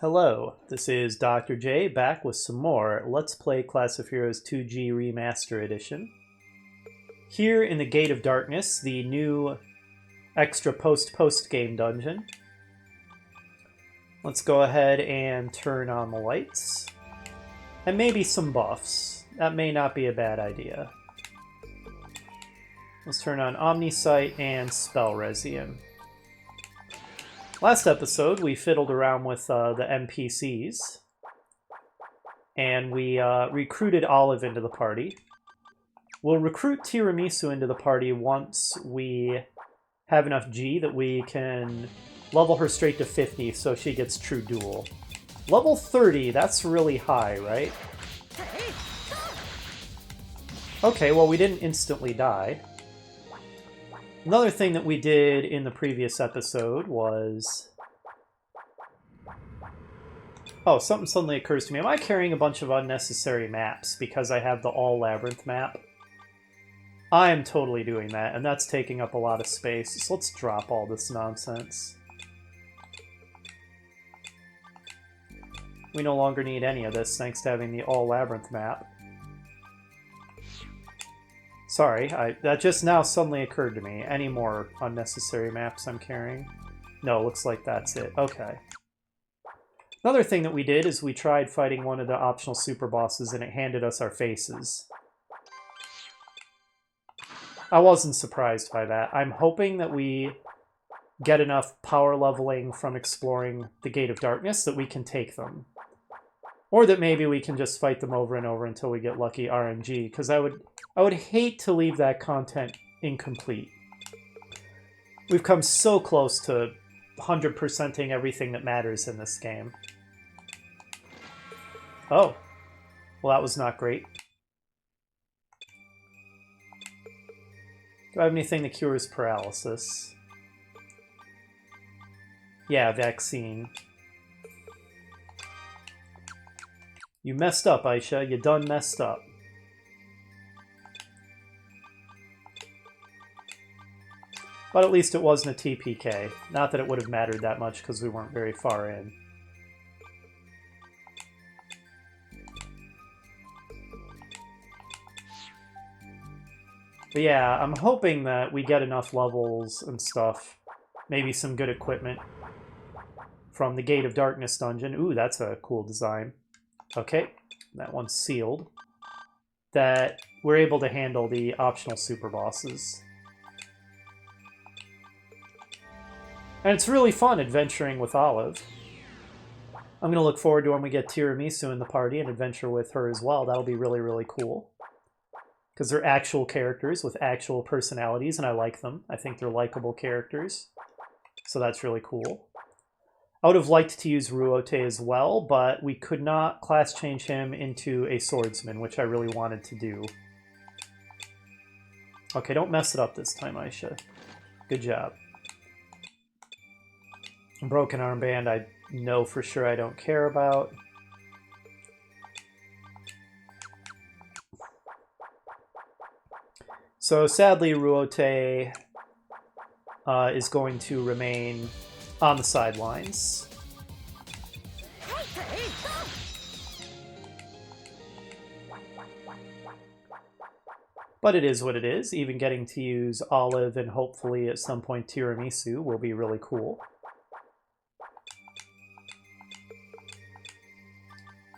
Hello, this is Dr. J back with some more Let's Play Class of Heroes 2G Remaster Edition. Here in the Gate of Darkness, the new extra post-game dungeon. Let's go ahead and turn on the lights. And maybe some buffs. That may not be a bad idea. Let's turn on Omnisite and Spell Resian. Last episode, we fiddled around with the NPCs, and we recruited Olive into the party. We'll recruit Tiramisu into the party once we have enough G that we can level her straight to 50 so she gets true duel. Level 30, that's really high, right? Okay, well we didn't instantly die. Another thing that we did in the previous episode was... Oh, something suddenly occurs to me. Am I carrying a bunch of unnecessary maps because I have the All Labyrinth map? I am totally doing that, and that's taking up a lot of space. So let's drop all this nonsense. We no longer need any of this thanks to having the All Labyrinth map. Sorry, that just now suddenly occurred to me. Any more unnecessary maps I'm carrying? No, looks like that's it. Okay. Another thing that we did is we tried fighting one of the optional super bosses and it handed us our faces. I wasn't surprised by that. I'm hoping that we get enough power leveling from exploring the Gate of Darkness that we can take them. Or that maybe we can just fight them over and over until we get lucky RNG, because I would hate to leave that content incomplete. We've come so close to 100%ing everything that matters in this game. Oh. Well, that was not great. Do I have anything that cures paralysis? Yeah, vaccine. You messed up, Aisha. You done messed up. But at least it wasn't a TPK. Not that it would have mattered that much because we weren't very far in. But yeah, I'm hoping that we get enough levels and stuff. Maybe some good equipment from the Gate of Darkness dungeon. Ooh, that's a cool design. Okay, that one's sealed. That we're able to handle the optional super bosses. And it's really fun adventuring with Olive. I'm going to look forward to when we get Tiramisu in the party and adventure with her as well. That'll be really, really cool. Because they're actual characters with actual personalities, and I like them. I think they're likable characters. So that's really cool. I would have liked to use Ruote as well, but we could not class change him into a swordsman, which I really wanted to do. Okay, don't mess it up this time, Aisha. Good job. Broken armband, I know for sure I don't care about. So sadly, Ruote is going to remain on the sidelines. But it is what it is. Even getting to use Olive and hopefully at some point Tiramisu will be really cool.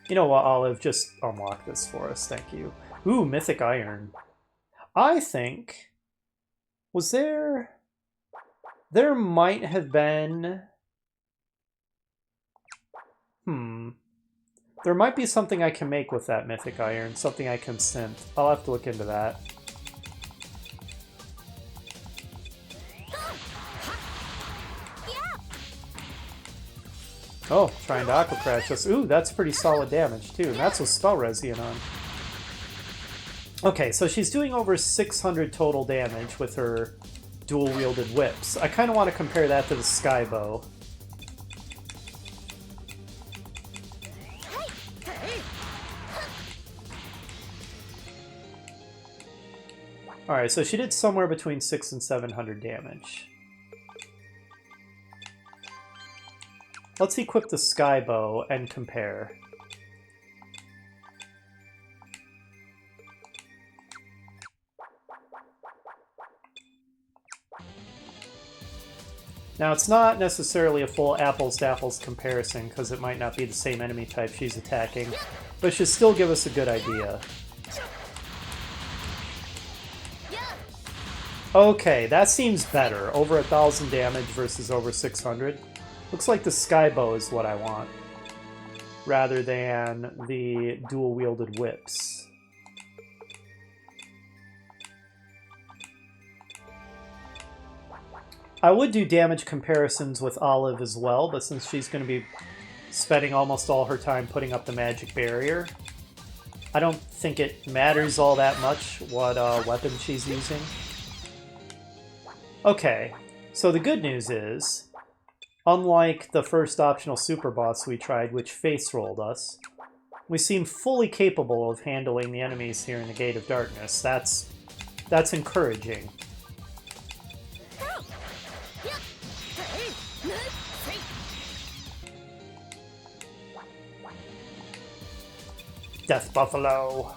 You know what, Olive? Just unlock this for us. Thank you. Ooh, Mythic Iron. I think... Was there... There might have been... There might be something I can make with that Mythic Iron. Something I can synth. I'll have to look into that. Oh, trying to Aqua Crash us. Ooh, that's pretty solid damage, too. And that's with Spell Resian on. Okay, so she's doing over 600 total damage with her dual-wielded whips. I kind of want to compare that to the Sky Bow. Alright, so she did somewhere between 600 and 700 damage. Let's equip the sky bow and compare. Now, it's not necessarily a full apples-to-apples comparison, because it might not be the same enemy type she's attacking, but it should still give us a good idea. Okay, that seems better. Over 1,000 damage versus over 600. Looks like the sky bow is what I want, rather than the dual-wielded whips. I would do damage comparisons with Olive as well, but since she's going to be spending almost all her time putting up the magic barrier, I don't think it matters all that much what weapon she's using. Okay, so the good news is, unlike the first optional super boss we tried, which face rolled us, we seem fully capable of handling the enemies here in the Gate of Darkness. That's encouraging. Death Buffalo.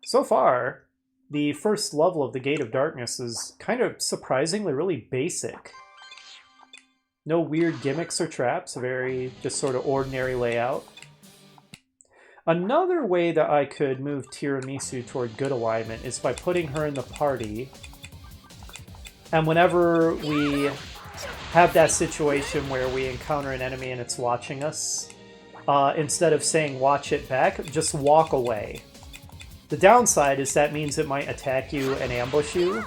So far, the first level of the Gate of Darkness is kind of surprisingly really basic. No weird gimmicks or traps, very just sort of ordinary layout. Another way that I could move Tiramisu toward good alignment is by putting her in the party. And whenever we have that situation where we encounter an enemy and it's watching us, instead of saying watch it back, just walk away. The downside is that means it might attack you and ambush you,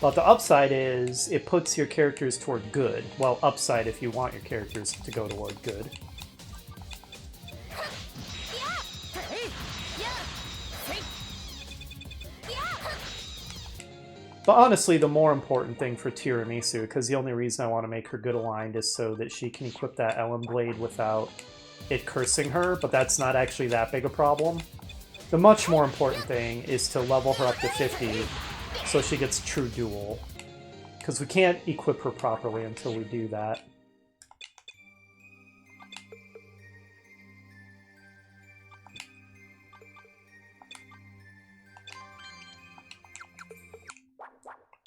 but the upside is it puts your characters toward good. Well, upside if you want your characters to go toward good. But honestly, the more important thing for Tiramisu, because the only reason I want to make her good aligned is so that she can equip that Ellen Blade without it cursing her, but that's not actually that big a problem. The much more important thing is to level her up to 50 so she gets true duel, because we can't equip her properly until we do that.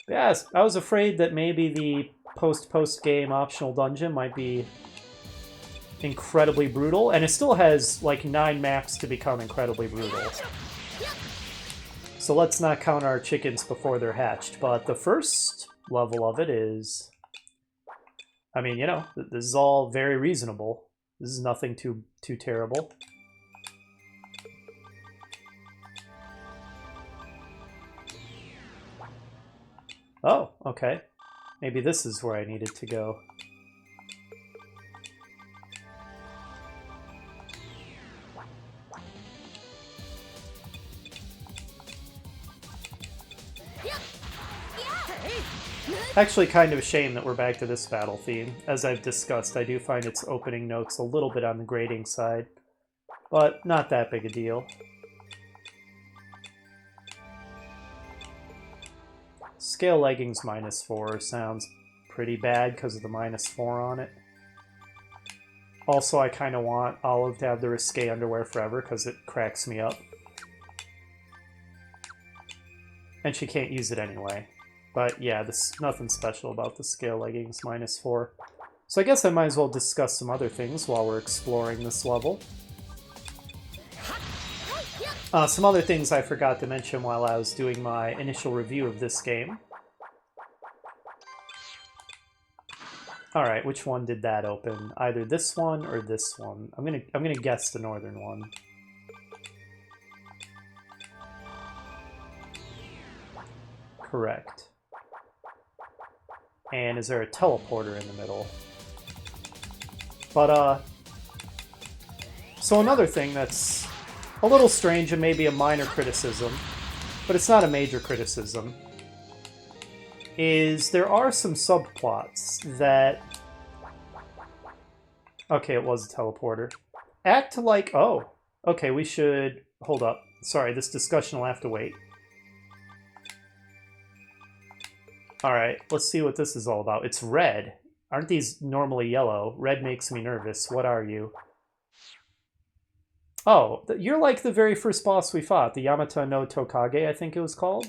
Yes, I was afraid that maybe the post-game optional dungeon might be incredibly brutal, and it still has like 9 maps to become incredibly brutal. So let's not count our chickens before they're hatched, but the first level of it is... I mean, you know, this is all very reasonable. This is nothing too terrible. Oh, okay. Maybe this is where I needed to go. Actually, kind of a shame that we're back to this battle theme. As I've discussed, I do find its opening notes a little bit on the grating side, but not that big a deal. Scale leggings -4 sounds pretty bad because of the -4 on it. Also, I kind of want Olive to have the risque underwear forever because it cracks me up. And she can't use it anyway. But yeah, there's nothing special about the scale leggings -4. So I guess I might as well discuss some other things while we're exploring this level. Some other things I forgot to mention while I was doing my initial review of this game. Alright, which one did that open? Either this one or this one. I'm gonna guess the northern one. Correct. And is there a teleporter in the middle? But, so another thing that's a little strange and maybe a minor criticism, but it's not a major criticism, is there are some subplots that... Okay, it was a teleporter. Act like... Oh, okay, we should... Hold up. Sorry, this discussion will have to wait. Alright, let's see what this is all about. It's red. Aren't these normally yellow? Red makes me nervous. What are you? Oh, you're like the very first boss we fought, the Yamata no Tokage, I think it was called.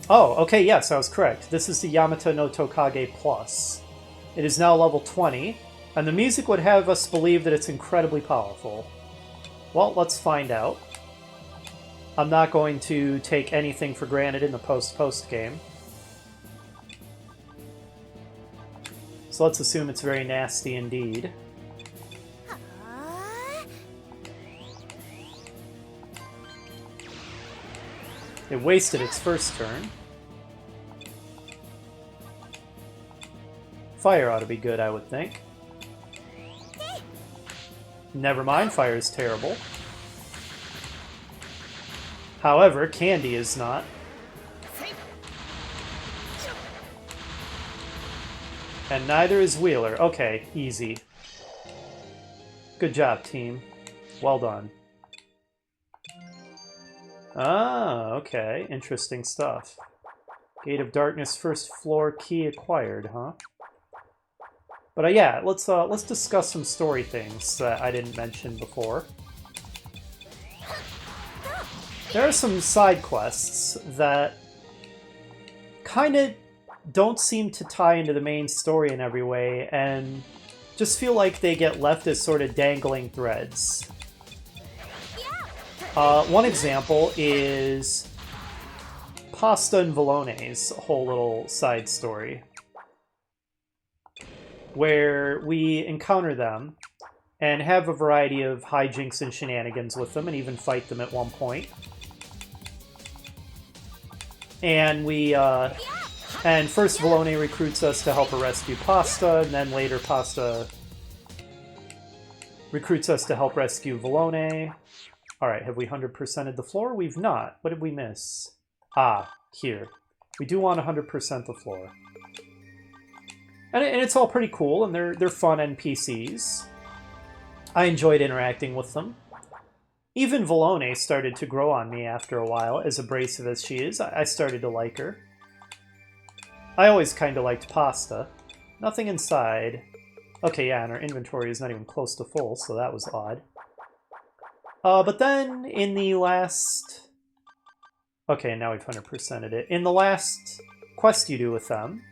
Oh, okay, yes, I was correct. This is the Yamata no Tokage Plus. It is now level 20, and the music would have us believe that it's incredibly powerful. Well, let's find out. I'm not going to take anything for granted in the post game. So let's assume it's very nasty indeed. It wasted its first turn. Fire ought to be good, I would think. Never mind, fire is terrible. However, Candy is not. And neither is Wheeler. Okay, easy. Good job, team. Well done. Ah, okay. Interesting stuff. Gate of Darkness, first floor, key acquired, huh? But yeah, let's discuss some story things that I didn't mention before. There are some side quests that kind of don't seem to tie into the main story in every way, and just feel like they get left as sort of dangling threads. One example is Pasta and Vollone's whole little side story, where we encounter them and have a variety of hijinks and shenanigans with them, and even fight them at one point. And and first Vollone recruits us to help her rescue Pasta, and then later Pasta recruits us to help rescue Vollone. Alright, have we 100%ed the floor? We've not. What did we miss? Ah, here. We do want 100% the floor. And it's all pretty cool, and they're fun NPCs. I enjoyed interacting with them. Even Vollone started to grow on me after a while, as abrasive as she is. I started to like her. I always kind of liked Pasta. Nothing inside. Okay, yeah, and our inventory is not even close to full, so that was odd. But then, in the last... Okay, now we've 100%ed it. In the last quest you do with them...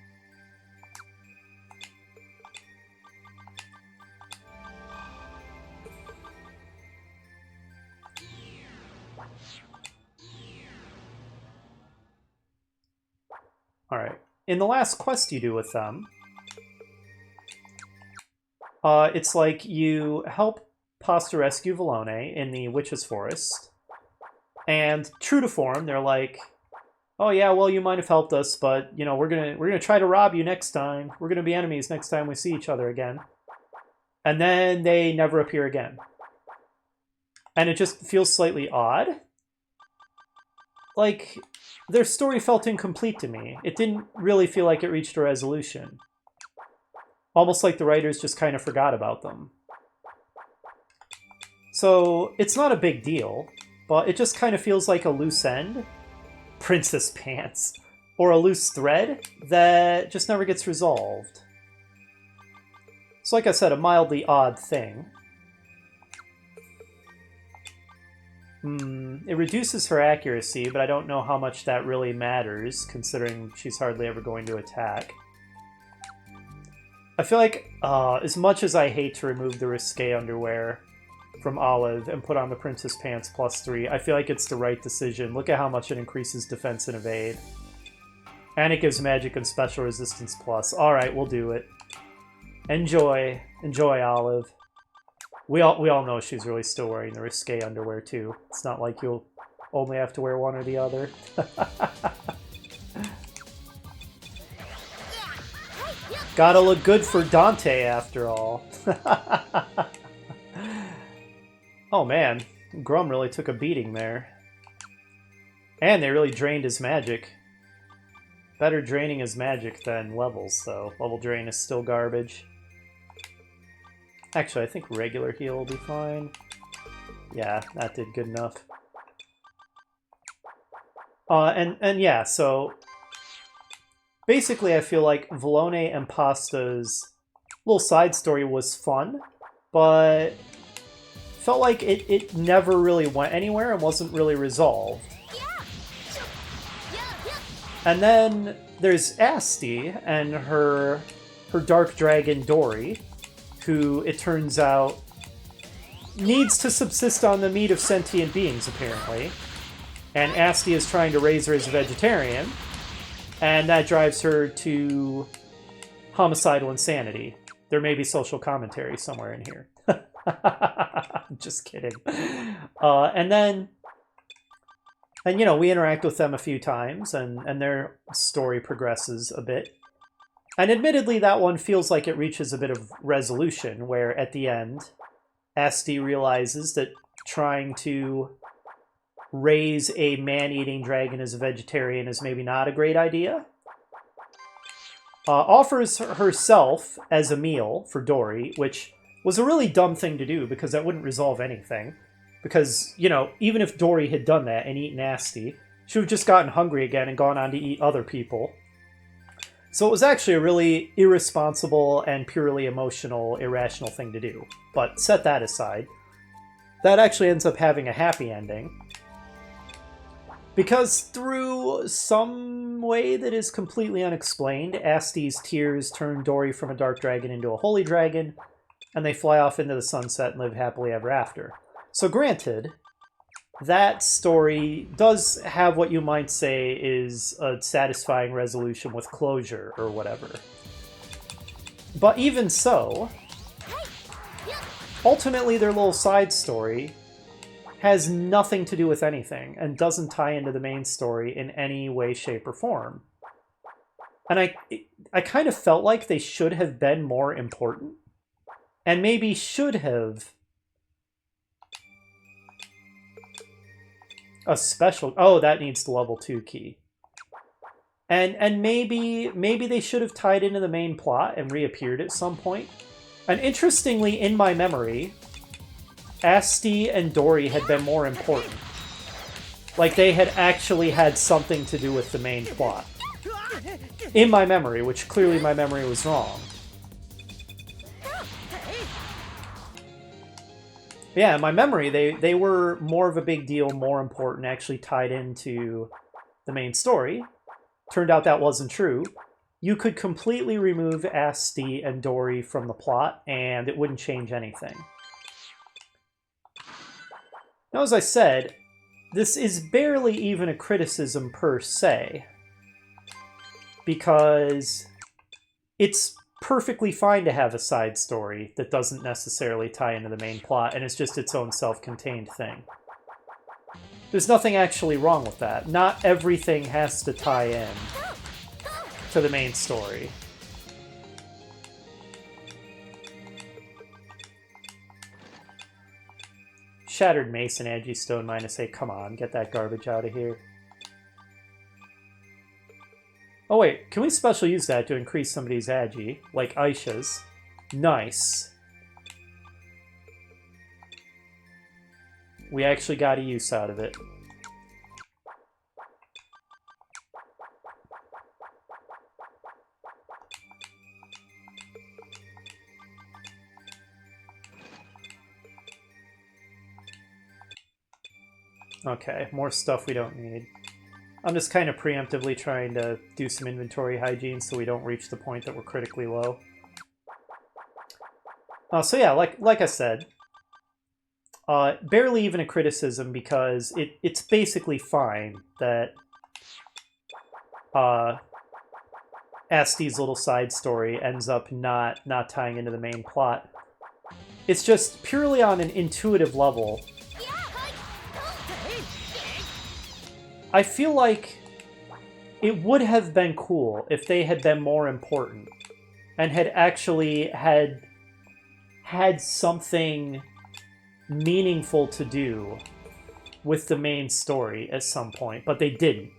Alright. In the last quest you do with them, it's like you help Pasta rescue Vollone in the Witch's Forest, and true to form, they're like, "Oh yeah, well you might have helped us, but you know we're gonna try to rob you next time. We're gonna be enemies next time we see each other again." And then they never appear again, and it just feels slightly odd. Like, their story felt incomplete to me. It didn't really feel like it reached a resolution. Almost like the writers just kind of forgot about them. So, it's not a big deal, but it just kind of feels like a loose end. Princess Pants. Or a loose thread that just never gets resolved. So like I said, a mildly odd thing. It reduces her accuracy, but I don't know how much that really matters, considering she's hardly ever going to attack. I feel like, as much as I hate to remove the risque underwear from Olive and put on the Princess Pants +3, I feel like it's the right decision. Look at how much it increases defense and evade. And it gives magic and special resistance plus. Alright, we'll do it. Enjoy. Enjoy, Olive. We all know she's really still wearing the risque underwear, too. It's not like you'll only have to wear one or the other. Gotta look good for Dante, after all. Oh, man. Grum really took a beating there. And they really drained his magic. Better draining his magic than levels, though. Level drain is still garbage. Actually, I think regular heal will be fine. Yeah, that did good enough. And yeah, so basically I feel like Volone and Pasta's little side story was fun, but felt like it never really went anywhere and wasn't really resolved. And then there's Asti and her dark dragon Dory, who it turns out needs to subsist on the meat of sentient beings, apparently. And Asti is trying to raise her as a vegetarian, and that drives her to homicidal insanity. There may be social commentary somewhere in here. Just kidding. And you know, we interact with them a few times, and their story progresses a bit. And admittedly, that one feels like it reaches a bit of resolution, where at the end, Asti realizes that trying to raise a man-eating dragon as a vegetarian is maybe not a great idea. Offers herself as a meal for Dory, which was a really dumb thing to do because that wouldn't resolve anything. Because, you know, even if Dory had done that and eaten Asti, she would have just gotten hungry again and gone on to eat other people. So it was actually a really irresponsible and purely emotional, irrational thing to do. But set that aside. That actually ends up having a happy ending. Because through some way that is completely unexplained, Asti's tears turn Dory from a dark dragon into a holy dragon, and they fly off into the sunset and live happily ever after. So granted, that story does have what you might say is a satisfying resolution with closure or whatever. But even so, ultimately their little side story has nothing to do with anything and doesn't tie into the main story in any way, shape, or form. And I kind of felt like they should have been more important, and maybe should have a special... Oh, that needs the level 2 key. And maybe they should have tied into the main plot and reappeared at some point. And interestingly, in my memory, Asti and Dory had been more important. Like, they had actually had something to do with the main plot. In my memory, which clearly my memory was wrong. Yeah, in my memory, they were more of a big deal, more important, actually tied into the main story. Turned out that wasn't true. You could completely remove Asti and Dory from the plot, and it wouldn't change anything. Now, as I said, this is barely even a criticism per se, because it's perfectly fine to have a side story that doesn't necessarily tie into the main plot, and it's just its own self-contained thing. There's nothing actually wrong with that. Not everything has to tie in to the main story. Shattered Mason, Agi Stone minus 8. Come on, get that garbage out of here. Oh wait, can we special use that to increase somebody's Agi? Like Aisha's. Nice. We actually got a use out of it. Okay, more stuff we don't need. I'm just kind of preemptively trying to do some inventory hygiene so we don't reach the point that we're critically low. So yeah, like I said, barely even a criticism because it's basically fine that Asti's little side story ends up not tying into the main plot. It's just purely on an intuitive level. I feel like it would have been cool if they had been more important and had actually had something meaningful to do with the main story at some point, but they didn't.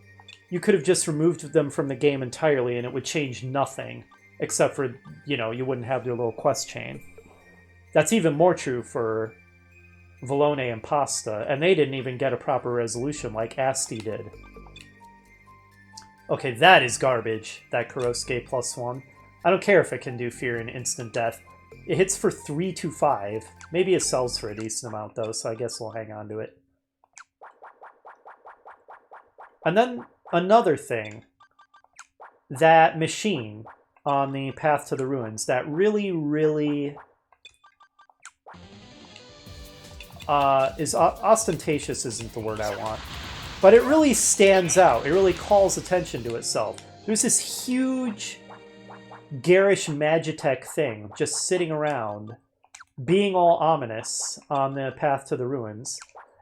You could have just removed them from the game entirely and it would change nothing, except for, you know, you wouldn't have their little quest chain. That's even more true for Volone and Pasta, and they didn't even get a proper resolution like Asti did. Okay, that is garbage, that Kurosuke +1. I don't care if it can do fear and instant death. It hits for 325. Maybe it sells for a decent amount, though, so I guess we'll hang on to it. And then another thing. That machine on the path to the ruins, that really, really is ostentatious isn't the word I want, but it really stands out. It really calls attention to itself. There's this huge, garish Magitech thing just sitting around, being all ominous on the path to the ruins.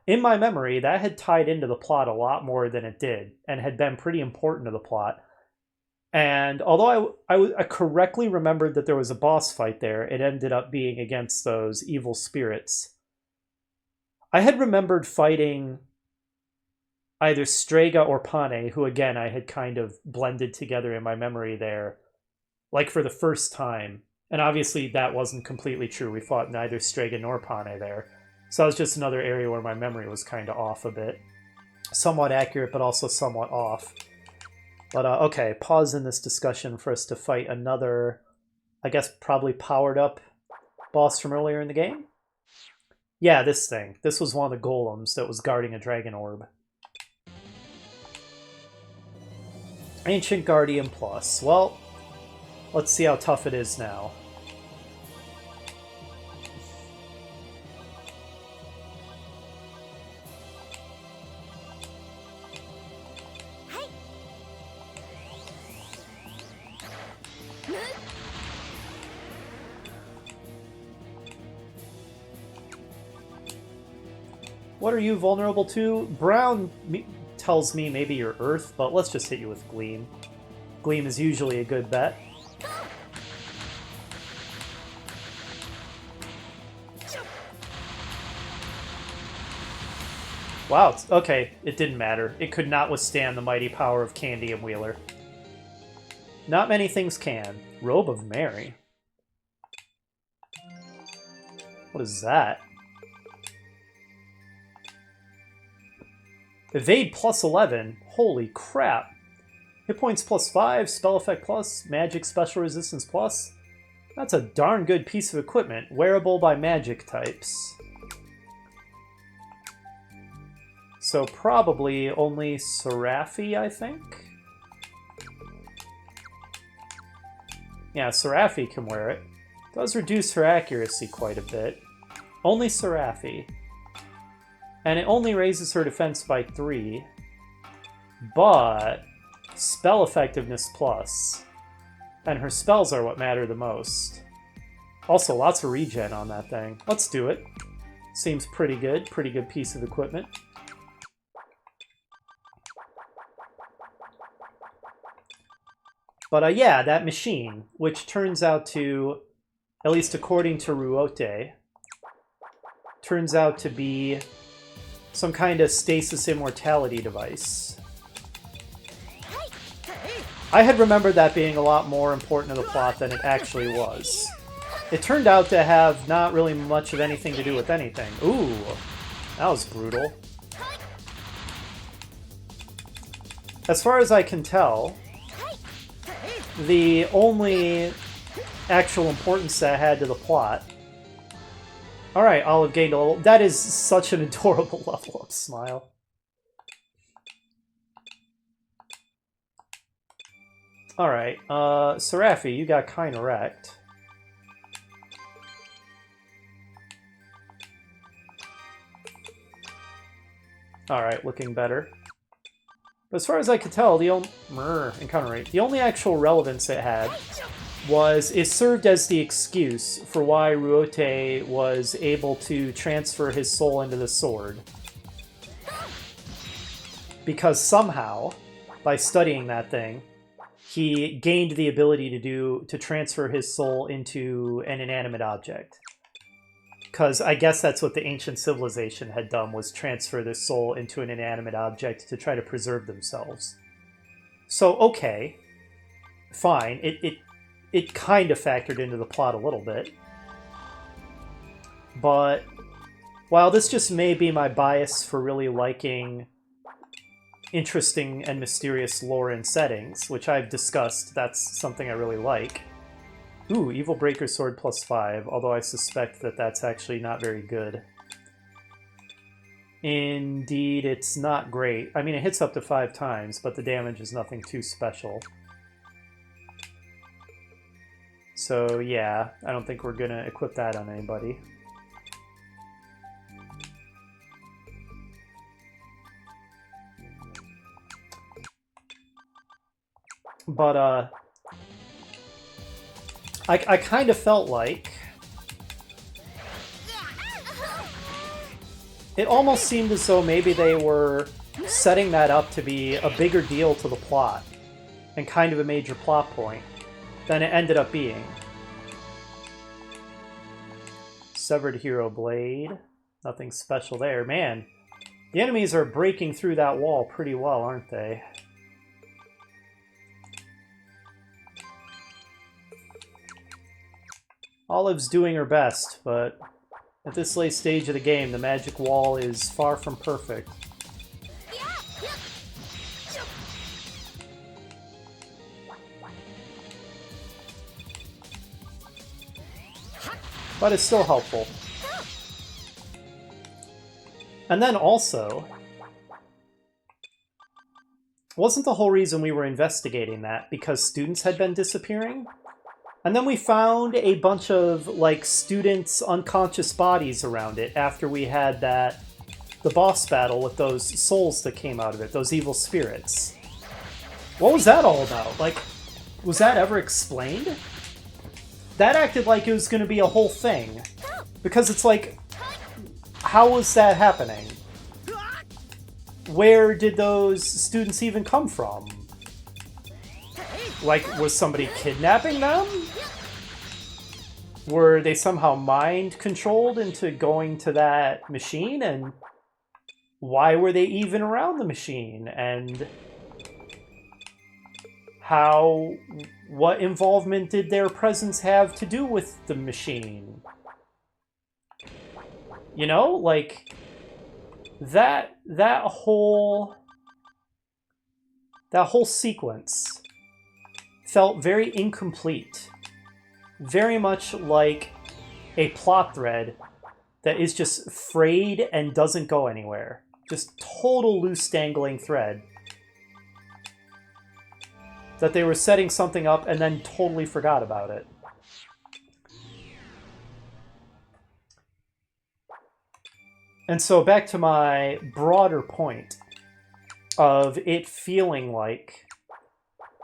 In my memory, that had tied into the plot a lot more than it did, and had been pretty important to the plot. And although I correctly remembered that there was a boss fight there, it ended up being against those evil spirits. I had remembered fighting either Strega or Pane, who again I had kind of blended together in my memory there, like for the first time. And obviously that wasn't completely true. We fought neither Strega nor Pane there. So that was just another area where my memory was kind of off a bit. Somewhat accurate, but also somewhat off. But okay, pause in this discussion for us to fight another, I guess probably powered up boss from earlier in the game? Yeah, this thing. This was one of the golems that was guarding a dragon orb. Ancient Guardian Plus. Well, let's see how tough it is now. What are you vulnerable to? Brown tells me maybe you're Earth, but let's just hit you with Gleam. Gleam is usually a good bet. Wow, okay, it didn't matter. It could not withstand the mighty power of Candy and Wheeler. Not many things can. Robe of Mary. What is that? Evade plus 11. Holy crap. Hit points plus 5, spell effect plus, magic special resistance plus. That's a darn good piece of equipment, wearable by magic types. So probably only Seraphi, I think? Yeah, Seraphi can wear it. Does reduce her accuracy quite a bit. Only Seraphi. And it only raises her defense by 3. But spell effectiveness plus. And her spells are what matter the most. Also, lots of regen on that thing. Let's do it. Seems pretty good. Pretty good piece of equipment. But yeah, that machine, which turns out to, at least according to Ruote, turns out to be some kind of stasis immortality device. I had remembered that being a lot more important to the plot than it actually was. It turned out to have not really much of anything to do with anything. Ooh, that was brutal. As far as I can tell, the only actual importance that had to the plot. Alright, Olive gained a level. That is such an adorable level up smile. Alright, Seraphi, you got kinda wrecked. Alright, looking better. But as far as I could tell, the only encounter rate, the only actual relevance it had was it served as the excuse for why Ruote was able to transfer his soul into the sword. Because somehow, by studying that thing, he gained the ability to transfer his soul into an inanimate object. Because I guess that's what the ancient civilization had done, was transfer their soul into an inanimate object to try to preserve themselves. So, okay, fine. It kind of factored into the plot a little bit. But while this just may be my bias for really liking interesting and mysterious lore and settings, which I've discussed. That's something I really like. Ooh, Evil Breaker Sword +5, although I suspect that that's actually not very good. Indeed, it's not great. I mean, it hits up to 5 times, but the damage is nothing too special. So yeah, I don't think we're gonna equip that on anybody. But, I kind of felt like it almost seemed as though maybe they were setting that up to be a bigger deal to the plot and kind of a major plot point than it ended up being. Severed Hero Blade. Nothing special there. Man, the enemies are breaking through that wall pretty well, aren't they? Olive's doing her best, but at this late stage of the game, the magic wall is far from perfect. But it's still helpful. And then also, wasn't the whole reason we were investigating that because students had been disappearing? And then we found a bunch of, like, students' unconscious bodies around it after we had the boss battle with those souls that came out of it, those evil spirits. What was that all about? Like, was that ever explained? That acted like it was going to be a whole thing. Because it's like, how was that happening? Where did those students even come from? Like, was somebody kidnapping them? Were they somehow mind-controlled into going to that machine? And why were they even around the machine? And what involvement did their presence have to do with the machine? You know, like, that whole sequence felt very incomplete. Very much like a plot thread that is just frayed and doesn't go anywhere. Just total loose dangling thread. That they were setting something up and then totally forgot about it. And so back to my broader point of it feeling like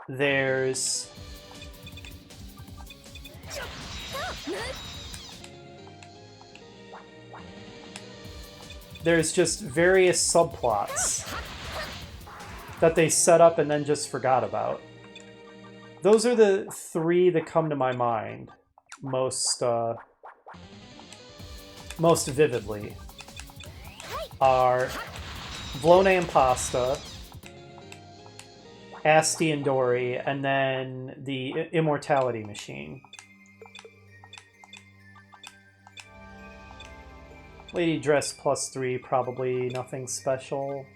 there's just various subplots that they set up and then just forgot about. Those are the 3 that come to my mind most vividly. Are Vlone and Pasta, Asti and Dory, and then the Immortality Machine. Lady Dress +3, probably nothing special.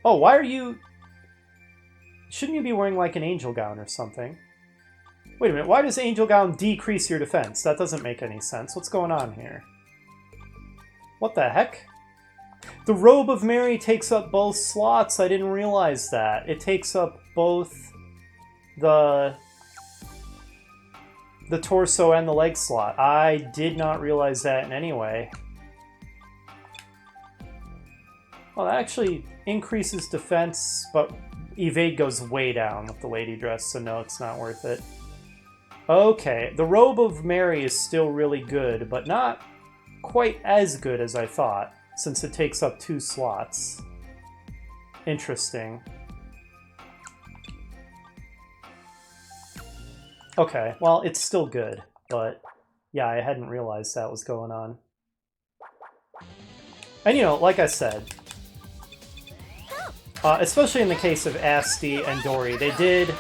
Oh, why are you... Shouldn't you be wearing like an angel gown or something? Wait a minute, why does angel gown decrease your defense? That doesn't make any sense. What's going on here? What the heck? The Robe of Mary takes up both slots. I didn't realize that. It takes up both the torso and the leg slot. I did not realize that in any way. Well, that actually increases defense, but evade goes way down with the lady dress, so no, it's not worth it. Okay, the Robe of Mary is still really good, but not quite as good as I thought, since it takes up 2 slots. Interesting. Okay, well, it's still good, but yeah, I hadn't realized that was going on. And you know, like I said, especially in the case of Asti and Dory, they did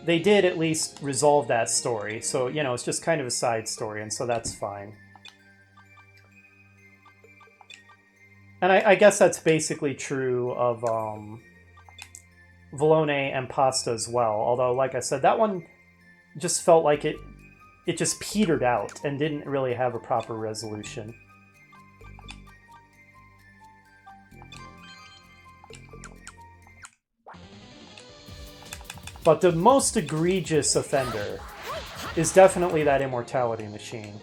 they did at least resolve that story. So, you know, it's just kind of a side story, and so that's fine. And I guess that's basically true of Volone and Pasta as well. Although, like I said, that one just felt like it just petered out and didn't really have a proper resolution. But the most egregious offender is definitely that immortality machine,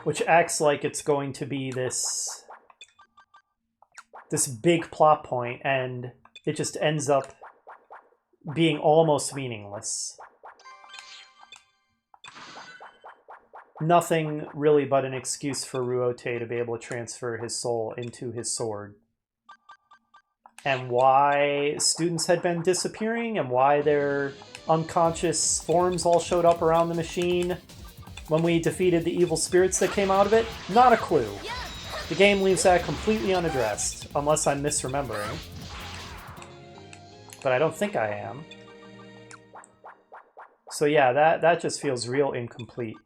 which acts like it's going to be this big plot point, and it just ends up being almost meaningless. Nothing really but an excuse for Ruote to be able to transfer his soul into his sword. And why students had been disappearing, and why their unconscious forms all showed up around the machine when we defeated the evil spirits that came out of it, not a clue. The game leaves that completely unaddressed, unless I'm misremembering. But I don't think I am. So yeah, that just feels real incomplete.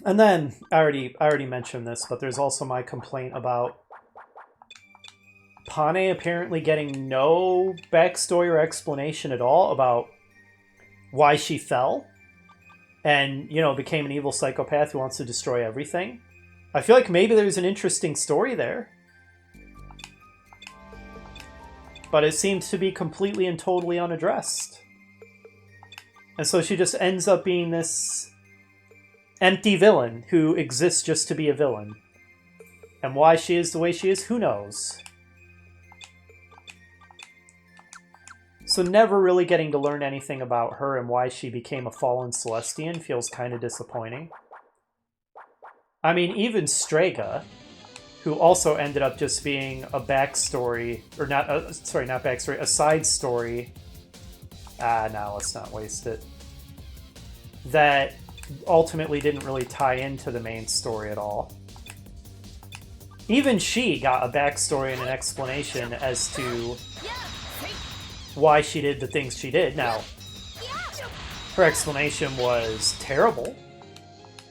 And then, I already mentioned this, but there's also my complaint about Pane apparently getting no backstory or explanation at all about why she fell and, you know, became an evil psychopath who wants to destroy everything. I feel like maybe there's an interesting story there. But it seems to be completely and totally unaddressed. And so she just ends up being this empty villain who exists just to be a villain. And why she is the way she is, who knows? So never really getting to learn anything about her and why she became a fallen Celestian feels kind of disappointing. I mean, even Strega, who also ended up just being a backstory, or not backstory, a side story. No, let's not waste it. That ultimately didn't really tie into the main story at all. Even she got a backstory and an explanation as to why she did the things she did. Now, her explanation was terrible,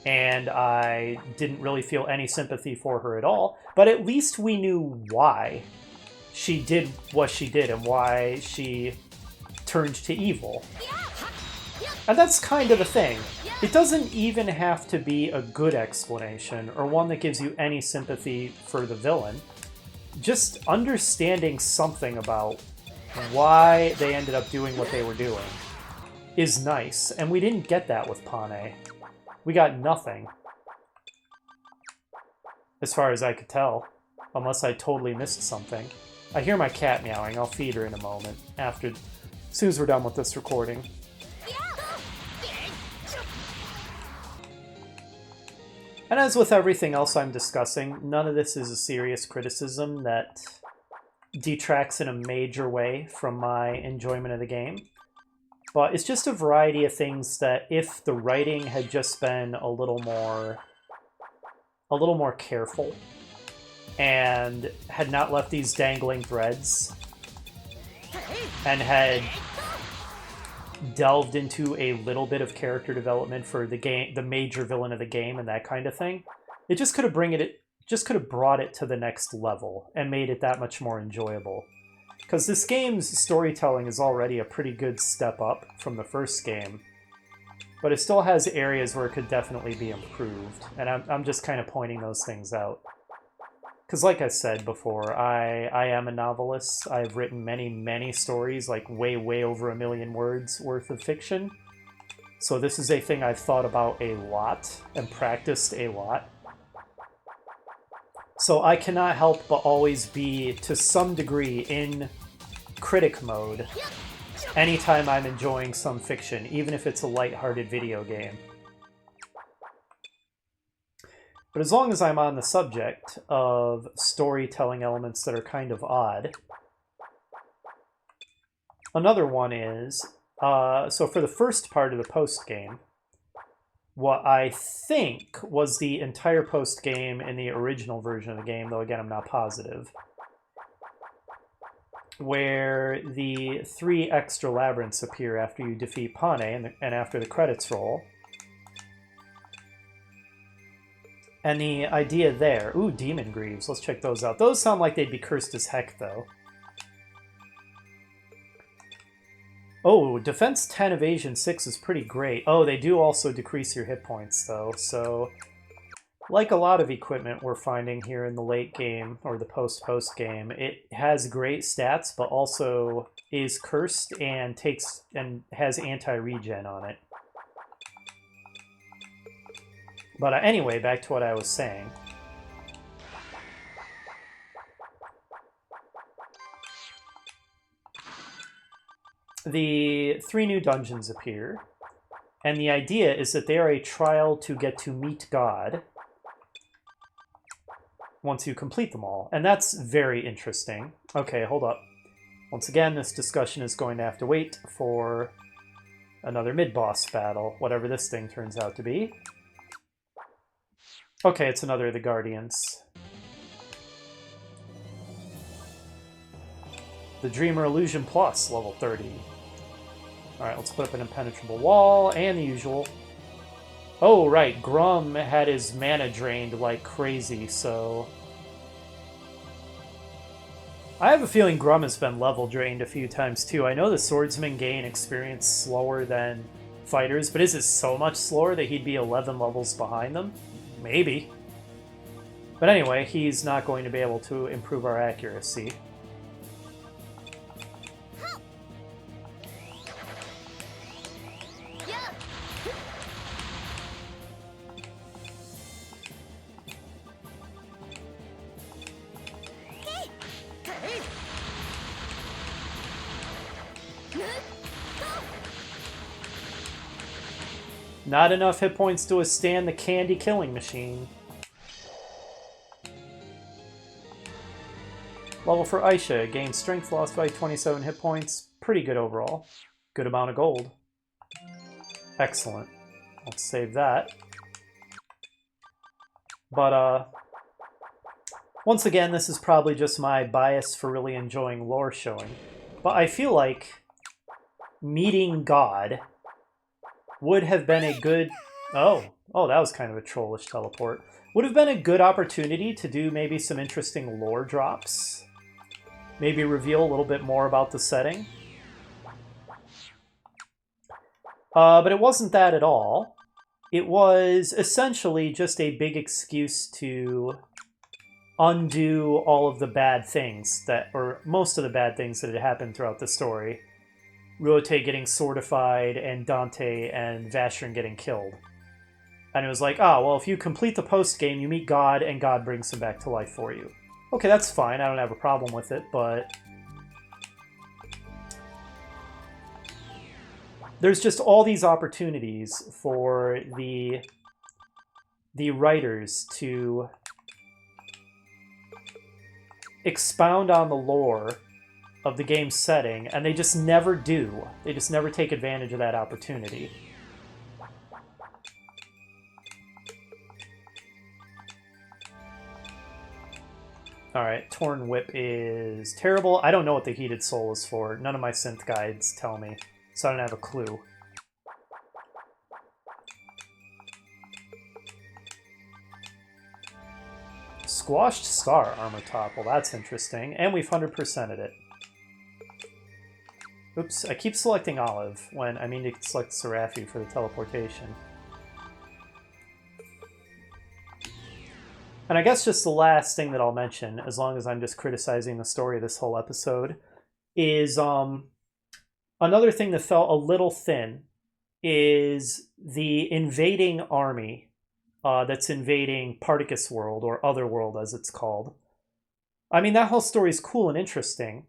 and I didn't really feel any sympathy for her at all, but at least we knew why she did what she did and why she turned to evil. And that's kind of the thing. It doesn't even have to be a good explanation or one that gives you any sympathy for the villain. Just understanding something about why they ended up doing what they were doing is nice, and we didn't get that with Pane. We got nothing. As far as I could tell. Unless I totally missed something. I hear my cat meowing. I'll feed her in a moment. As soon as we're done with this recording. And as with everything else I'm discussing, none of this is a serious criticism that detracts in a major way from my enjoyment of the game. But it's just a variety of things that if the writing had just been a little more careful and had not left these dangling threads and had delved into a little bit of character development for the major villain of the game and that kind of thing, it just could have brought it to the next level and made it that much more enjoyable. Because this game's storytelling is already a pretty good step up from the first game, but it still has areas where it could definitely be improved, and I'm just kind of pointing those things out. Because like I said before, I am a novelist. I've written many, many stories, like way, way over 1 million words worth of fiction. So this is a thing I've thought about a lot and practiced a lot. So I cannot help but always be, to some degree, in critic mode anytime I'm enjoying some fiction, even if it's a lighthearted video game. But as long as I'm on the subject of storytelling elements that are kind of odd, another one is, so for the first part of the post game, what I think was the entire post game in the original version of the game, though again I'm not positive, where the 3 extra labyrinths appear after you defeat Pane and after the credits roll. And the idea there... Ooh, Demon Greaves. Let's check those out. Those sound like they'd be cursed as heck, though. Oh, Defense 10, Evasion 6 is pretty great. Oh, they do also decrease your hit points, though. So, like a lot of equipment we're finding here in the late game, or the post-post game, it has great stats, but also is cursed and has anti-regen on it. But anyway, back to what I was saying. The 3 new dungeons appear, and the idea is that they are a trial to get to meet God once you complete them all. And that's very interesting. Okay, hold up. Once again, this discussion is going to have to wait for another mid-boss battle, whatever this thing turns out to be. Okay, it's another of the Guardians. The Dreamer Illusion Plus, level 30. Alright, let's put up an impenetrable wall, and the usual. Oh, right, Grum had his mana drained like crazy, so... I have a feeling Grum has been level drained a few times, too. I know the swordsmen gain experience slower than fighters, but is it so much slower that he'd be 11 levels behind them? Maybe. But anyway, he's not going to be able to improve our accuracy. Not enough hit points to withstand the candy killing machine. Level for Aisha. Gain strength lost by 27 hit points. Pretty good overall. Good amount of gold. Excellent. Let's save that. But, once again, this is probably just my bias for really enjoying lore showing. But I feel like meeting God would have been a good... Oh, that was kind of a trollish teleport. Would have been a good opportunity to do maybe some interesting lore drops. Maybe reveal a little bit more about the setting. But it wasn't that at all. It was essentially just a big excuse to undo all of the bad things that, or most of the bad things that had happened throughout the story. Ruote getting swordified, and Dante and Vacheron getting killed. And it was like, well, if you complete the post-game, you meet God, and God brings him back to life for you. Okay, that's fine, I don't have a problem with it, but... there's just all these opportunities for the writers to expound on the lore of the game's setting, and they just never do. They just never take advantage of that opportunity. Alright, Torn Whip is terrible. I don't know what the Heated Soul is for. None of my synth guides tell me, so I don't have a clue. Squashed Star Armor Top. Well, that's interesting. And we've 100%ed it. Oops, I keep selecting Olive when I mean to select Seraphi for the teleportation. And I guess just the last thing that I'll mention, as long as I'm just criticizing the story of this whole episode, is another thing that felt a little thin is the invading army that's invading Particus World, or Otherworld as it's called. I mean, that whole story is cool and interesting,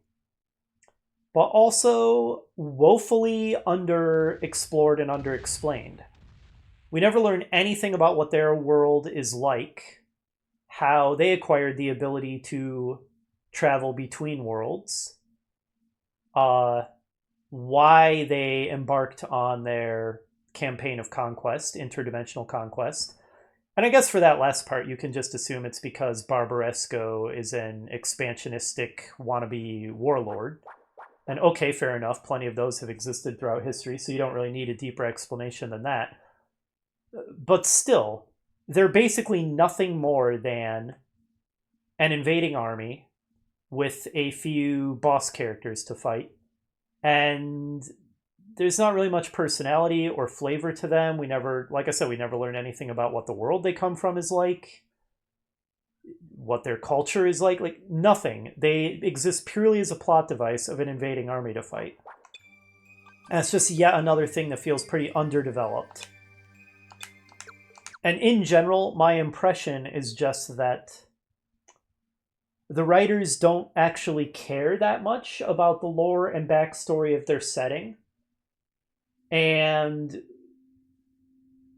but also woefully underexplored and underexplained. We never learn anything about what their world is like, how they acquired the ability to travel between worlds, why they embarked on their campaign of conquest, interdimensional conquest. And I guess for that last part, you can just assume it's because Barbaresco is an expansionistic wannabe warlord. And okay, fair enough, plenty of those have existed throughout history, so you don't really need a deeper explanation than that. But still, they're basically nothing more than an invading army with a few boss characters to fight. And there's not really much personality or flavor to them. We never, like I said, we never learn anything about what the world they come from is like, what their culture is like nothing. They exist purely as a plot device of an invading army to fight. And it's just yet another thing that feels pretty underdeveloped. And in general, my impression is just that the writers don't actually care that much about the lore and backstory of their setting. And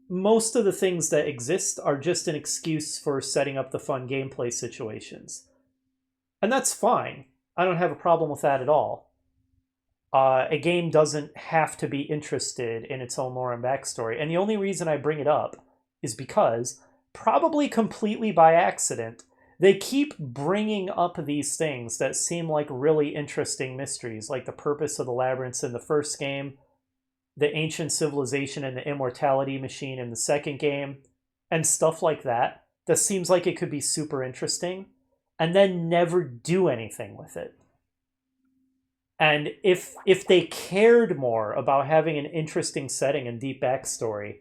most of the things that exist are just an excuse for setting up the fun gameplay situations. And that's fine. I don't have a problem with that at all. A game doesn't have to be interested in its own lore and backstory. And the only reason I bring it up is because, probably completely by accident, they keep bringing up these things that seem like really interesting mysteries, like the purpose of the labyrinths in the first game, the ancient civilization and the immortality machine in the second game, and stuff like that seems like it could be super interesting, and then never do anything with it. And if they cared more about having an interesting setting and deep backstory,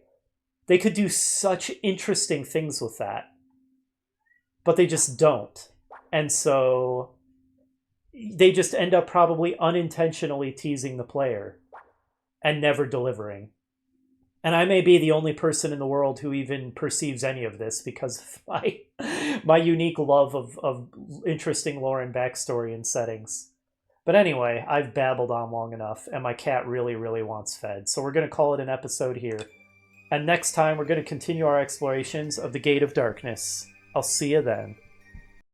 they could do such interesting things with that. But they just don't. And so they just end up probably unintentionally teasing the player and never delivering. And I may be the only person in the world who even perceives any of this because of my unique love of interesting lore and backstory and settings. But anyway, I've babbled on long enough, and my cat really, really wants fed. So we're going to call it an episode here. And next time, we're going to continue our explorations of the Gate of Darkness. I'll see you then.